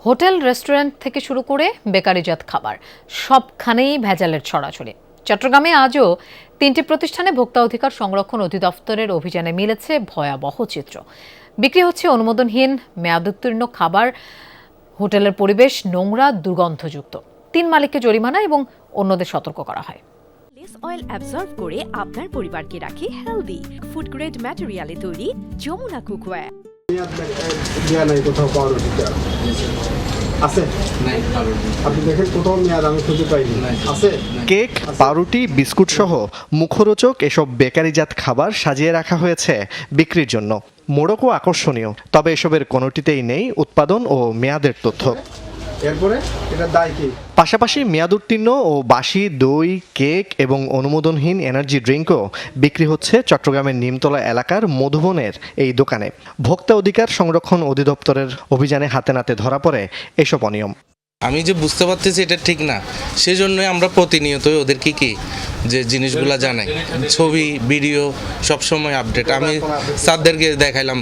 Hotel restaurant থেকে শুরু করে বেকারিজাত খাবার সবখানেই ভেজালের ছড়াছড়ি। চট্টগ্রামে আজও 3টি প্রতিষ্ঠানে ভোক্তা অধিকার সংরক্ষণ অধিদপ্তরের অভিযানে মিলেছে ভয়াবহ চিত্র। বিক্রি হচ্ছে অনুমোদনহীন মেয়াদোত্তীর্ণ খাবার, হোটেলের পরিবেশ নোংরা, দুর্গন্ধযুক্ত। 3 মালিককে জরিমানা এবং অন্যদের সতর্ক করা হয়। লেস অয়েল অ্যাবজর্ব করে আপনার পরিবারকে রাখে হেলদি। ফুড গ্রেড ম্যাটেরিয়ালে তৈরি যমুনা কুকওয়্যার। কেক, পাউরুটি, বিস্কুট সহ মুখরোচক এসব বেকারিজাত খাবার সাজিয়ে রাখা হয়েছে বিক্রির জন্য। মোড়কও আকর্ষণীয়, তবে এসবের কোনোটিতেই নেই উৎপাদন ও মেয়াদের তথ্য। পাশাপাশি মেয়াদ উত্তীর্ণ ও বাসি দই, কেক এবং অনুমোদনহীন এনার্জি ড্রিঙ্কও বিক্রি হচ্ছে চট্টগ্রামের নিমতলা এলাকার মধুবনের এই দোকানে। ভোক্তা অধিকার সংরক্ষণ অধিদপ্তরের অভিযানে হাতে নাতে ধরা পড়ে এসব অনিয়ম। আমি যে বুঝতে পারতেছি এটা ঠিক না, সেজন্যই আমরা প্রতিনিয়তই ওদেরকে কি যে জিনিসগুলা জানাই, ছবি, ভিডিও সবসময় আপডেট আমি স্যারদেরকে দেখাইলাম।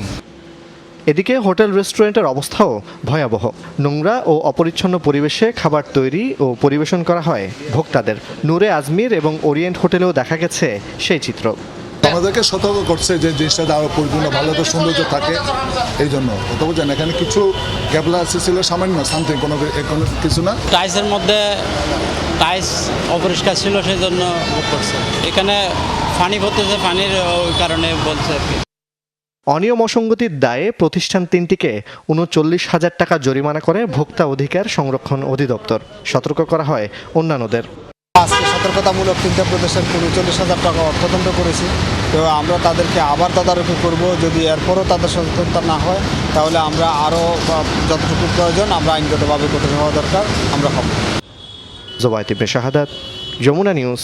এদিকে হোটেল রেস্টুরেন্টের অবস্থাও ভয়াবহ। নোংরা ও অপরিচ্ছন্ন পরিবেশে খাবার তৈরি ও পরিবেশন করা হয় ভোক্তাদের। নূরে আজমির এবং ওরিয়েন্ট হোটেলেও দেখা গেছে সেই চিত্র। আমাদেরকে সতর্ক করছে যে জিনিসটা আরও পরিপূর্ণ ভালো তো সৌন্দর্য থাকে, এই জন্য কথা বলছেন। এখানে কিছু ক্যাবলা ছিল সামান্য সামথিং, কোনো কিছু না। টাইলসের মধ্যে টাইলস অপরিষ্কার ছিল, সেই জন্য করছে। এখানে পানি পড়তেছে, পানির ওই কারণে বলছে আর কি। অনিয়ম অসঙ্গতির দায়ে প্রতিষ্ঠান 3টিকে ৩৯,০০০ টাকা জরিমানা করে ভোক্তা অধিকার সংরক্ষণ অধিদপ্তর। সতর্ক করা হয় অন্যান্যদের। আজকে সতর্কতামূলক 3টা প্রতিষ্ঠান ৩৯,০০০ টাকা অর্থদণ্ড করেছি। তো আমরা তাদেরকে আবার তদারকি করব। যদি এরপরও তাদের সচেতনতা না হয়, তাহলে আমরা আরও যতটুকু প্রয়োজন আমরা আইনগতভাবে কঠোর হওয়া দরকার আমরা হব। জোবায়েত ইবনে শাহাদাত, যমুনা নিউজ,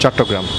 চট্টগ্রাম।